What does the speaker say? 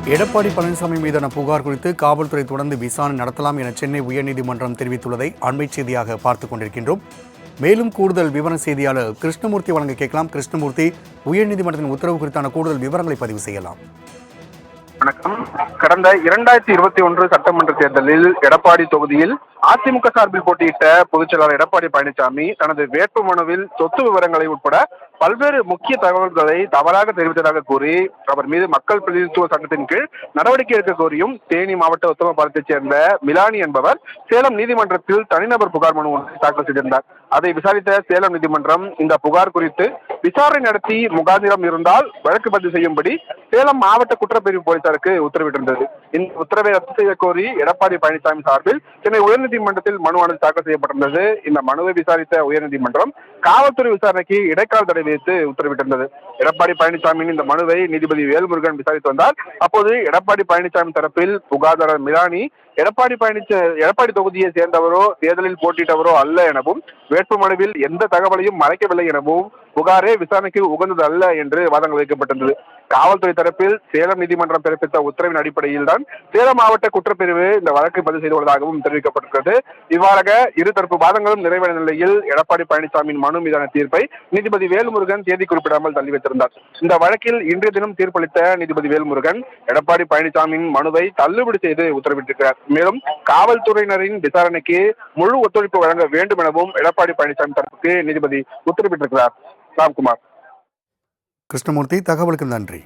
எடப்பாடி பழனிசாமி மீதான புகார் குறித்து காவல்துறை தொடர்ந்து விசாரணை நடத்தலாம் என சென்னை உயர்நீதிமன்றம் தெரிவித்துள்ளதை அண்மை செய்தியாக பார்த்துக் கொண்டிருக்கின்றோம். மேலும் கூடுதல் விவர செய்தியாளர் கிருஷ்ணமூர்த்தி வழங்க கேட்கலாம். கிருஷ்ணமூர்த்தி, உயர்நீதிமன்றத்தின் உத்தரவு குறித்தான கூடுதல் விவரங்களை பதிவு செய்யலாம். வணக்கம். கடந்த 2021 சட்டமன்ற தேர்தலில் எடப்பாடி தொகுதியில் அதிமுக சார்பில் போட்டியிட்ட பொதுச் செயலாளர் எடப்பாடி பழனிசாமி தனது வேட்புமனுவில் சொத்து விவரங்களை உட்பட பல்வேறு முக்கிய தகவல்களை தவறாக தெரிவித்ததாக கூறி அவர் மீது மக்கள் பிரதிநிதித்துவ சட்டத்தின் கீழ் நடவடிக்கை எடுக்க கோரியும் தேனி மாவட்ட உத்தமபாளையத்தைச் சேர்ந்த மிலானி என்பவர் சேலம் நீதிமன்றத்தில் தனிநபர் புகார் மனு ஒன்றை தாக்கல் செய்திருந்தார். அதை விசாரித்த சேலம் நீதிமன்றம் இந்த புகார் குறித்து விசாரணை நடத்தி முகாந்திரம் இருந்தால் வழக்கு பதிவு செய்யும்படி சேலம் மாவட்ட குற்றப்பிரிவு போலீசாருக்கு உத்தரவிட்டிருந்தது. இந்த உத்தரவை ரத்து செய்ய கோரி எடப்பாடி பழனிசாமி சார்பில் சென்னை உயர்நீதிமன்றத்தில் மனு தாக்கல் செய்யப்பட்டிருந்தது. இந்த மனுவை விசாரித்த உயர்நீதிமன்றம் காவல்துறை விசாரணைக்கு இடைக்கால தடை விதித்து உத்தரவிட்டிருந்தது. எடப்பாடி பழனிசாமியின் இந்த மனுவை நீதிபதி வேல்முருகன் விசாரித்து வந்தார். அப்போது எடப்பாடி பழனிசாமி தரப்பில் புகார்தாரர் மிலானி எடப்பாடி தொகுதியை சேர்ந்தவரோ தேர்தலில் போட்டியிட்டவரோ அல்ல எனவும் வேட்புமனுவில் எந்த தகவலையும் மறைக்கவில்லை எனவும் புகாரே விசாரணைக்கு உகந்தது அல்ல என்று வாதங்கள் வைக்கப்பட்டிருந்தது. காவல்துறை தரப்பில் சேலம் நீதிமன்றம் பிறப்பித்த உத்தரவின் அடிப்படையில் தான் சேலம் மாவட்ட குற்றப்பிரிவு இந்த வழக்கை பதிவு செய்துள்ளதாகவும் தெரிவிக்கப்பட்டிருக்கிறது. இவ்வாறாக இருதரப்பு வாதங்களும் நிறைவடைந்த நிலையில் எடப்பாடி பழனிசாமியின் மனு மீதான தீர்ப்பை நீதிபதி வேல்முருகன் தேதி குறிப்பிடாமல் தள்ளி வைத்திருந்தார். இந்த வழக்கில் இன்றைய தினம் தீர்ப்பளித்த நீதிபதி வேல்முருகன் எடப்பாடி பழனிசாமியின் மனுவை தள்ளுபடி செய்து உத்தரவிட்டிருக்கிறார். மேலும் காவல்துறையினரின் விசாரணைக்கு முழு ஒத்துழைப்பு வழங்க வேண்டும் எனவும் எடப்பாடி பழனிசாமி தரப்புக்கு நீதிபதி உத்தரவிட்டிருக்கிறார். ராம்குமார். கிருஷ்ணமூர்த்தி, தகவலுக்கு நன்றி.